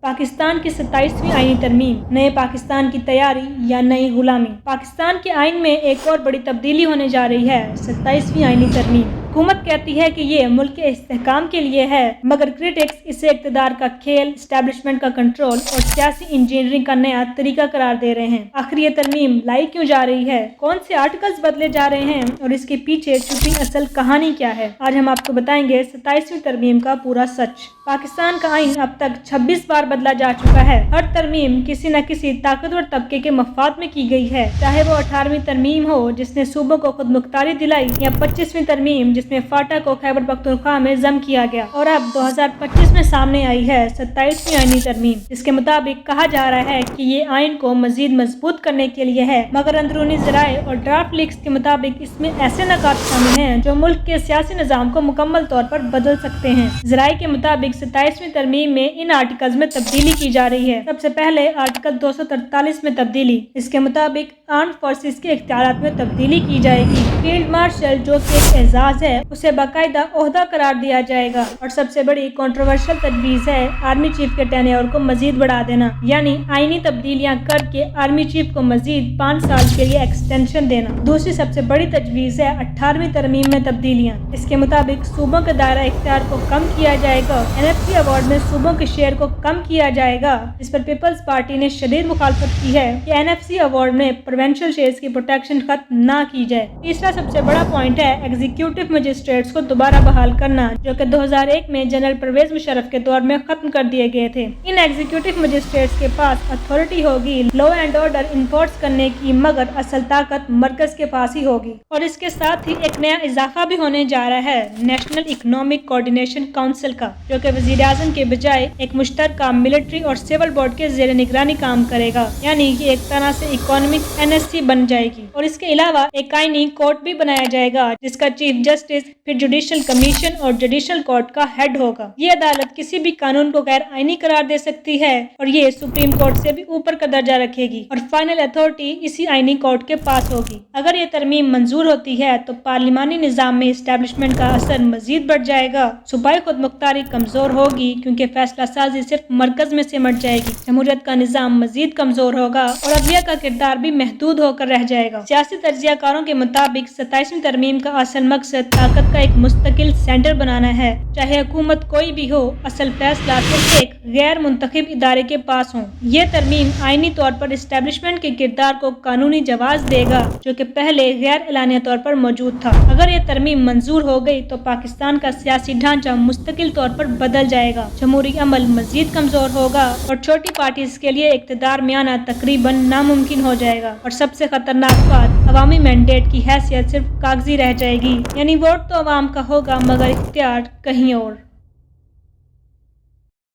पाकिस्तान की 27वीं आईनी तरमीम, नए पाकिस्तान की तैयारी या नई गुलामी। पाकिस्तान के आइन में एक और बड़ी तब्दीली होने जा रही है, 27वीं आईनी तरमीम। हुकूमत कहती है कि ये मुल्क के इस्तेहकाम के लिए है, मगर क्रिटिक्स इसे इक़्तिदार का खेल, एस्टेब्लिशमेंट का कंट्रोल और सियासी इंजीनियरिंग का नया तरीका करार दे रहे हैं। आखिर ये तरमीम लाई क्यों जा रही है, कौन से आर्टिकल्स बदले जा रहे हैं और इसके पीछे छुपी असल कहानी क्या है, आज हम आपको बताएंगे 27वीं तरमीम का पूरा सच। पाकिस्तान का आइन अब तक 26 बार बदला जा चुका है। हर तरमीम किसी न किसी ताकतवर तबके के मफाद में की गई है, चाहे वो 18वीं तरमीम हो जिसने सूबों को खुद मुख्तारी दिलाई, या 25वीं तरमीम जिसमें फाटा को खैबर पख्तूनख्वा में जम किया गया, और अब 2025 में सामने आई है 27वीं आईनी तरमीम, जिसके मुताबिक कहा जा रहा है कि ये आइन को मजीद मजबूत करने के लिए है, मगर अंदरूनी ज़राए और ड्राफ्ट लीक्स के मुताबिक इसमें ऐसे नकात शामिल हैं जो मुल्क के सियासी निज़ाम को मुकम्मल तौर पर बदल सकते हैं। ज़राए के मुताबिक 27वीं तरमीम में इन आर्टिकल्स में तब्दीली की जा रही है। सबसे पहले आर्टिकल 243 में तब्दीली। इसके मुताबिक आर्म फोर्सेस के इख्तियारात में तब्दीली की जाएगी। फील्ड मार्शल, जो कि एक एजाज है, उसे बाकायदा ओहदा करार दिया जाएगा। और सबसे बड़ी कंट्रोवर्शियल तजवीज़ है आर्मी चीफ के टेन्योर को मजीद बढ़ा देना, यानी आईनी तब्दीलियां करके आर्मी चीफ को मजीद 5 साल के लिए एक्सटेंशन देना। दूसरी सबसे बड़ी तजवीज़ है 18वीं तरमीम में तब्दीलियां। इसके मुताबिक सूबों के दायरा इख्तियार को कम किया जाएगा। NFC अवार्ड में सूबों के शेयर को कम किया जाएगा, इस पर पीपल्स पार्टी ने शदीद मुखालफत की है कि NFC अवार्ड में प्रोविंशियल शेयर्स की प्रोटेक्शन खत्म ना की जाए। तीसरा सबसे बड़ा पॉइंट है एग्जीक्यूटिव मजिस्ट्रेट्स को दोबारा बहाल करना, जो कि 2001 में जनरल परवेज मुशर्रफ के दौर में खत्म कर दिए गए थे। इन एग्जीक्यूटिव मजिस्ट्रेट्स के पास अथॉरिटी होगी लॉ एंड ऑर्डर इन्फोर्स करने की, मगर असल ताकत मरकज के पास ही होगी। और इसके साथ ही एक नया इजाफा भी होने जा रहा है नेशनल इकोनॉमिक कोऑर्डिनेशन काउंसिल का, जो कि वज़ीर-ए-आज़म के बजाय एक मुश्तरका मिलिट्री और सिविल बोर्ड के ज़ेर निगरानी काम करेगा, यानी कि एक तरह से इकोनॉमिक NSC बन जाएगी। और इसके अलावा एक आईनी कोर्ट भी बनाया जाएगा, जिसका चीफ जस्टिस फिर जुडिशल कमीशन और जुडिशल कोर्ट का हेड होगा। ये अदालत किसी भी कानून को गैर आईनी करार दे सकती है, और ये सुप्रीम कोर्ट से भी ऊपर का दर्जा रखेगी, और फाइनल अथॉरिटी इसी आईनी कोर्ट के पास होगी। अगर ये तरमीम मंजूर होती है तो पार्लिमानी निज़ाम में एस्टेब्लिशमेंट का असर मजीद बढ़ जाएगा, सूबाई खुद मुख्तारी कमजोर होगी क्योंकि फैसला साजी सिर्फ मरकज में सिमट जाएगी, जमहूरियत का निज़ाम मजीद कमजोर होगा और अदलिया का किरदार भी महदूद होकर रह जाएगा। सियासी तज्जियाकारों के मुताबिक 27वीं तरमीम का असल मकसद ताकत का एक मुस्तकिल सेंटर बनाना है, चाहे हुकूमत कोई भी हो, असल फैसला सिर्फ एक गैर मुंतखब इदारे के पास हो। ये तरमीम आईनी तौर पर एस्टेब्लिशमेंट के किरदार को कानूनी जवाज देगा, जो कि पहले गैर एलानिया तौर पर मौजूद था। अगर ये तरमीम मंजूर हो गई तो पाकिस्तान का सियासी ढांचा मुस्तकिल तौर पर बदल जाएगा, जमहूरी अमल मजीद कमजोर होगा और छोटी पार्टीज के लिए इक़्तिदार में आना तकरीबन नामुमकिन हो जाएगा। और सबसे खतरनाक बात, अवामी मैंडेट की हैसियत सिर्फ कागजी रह जाएगी, यानी वोट तो अवाम का होगा मगर इख्तियार कहीं और।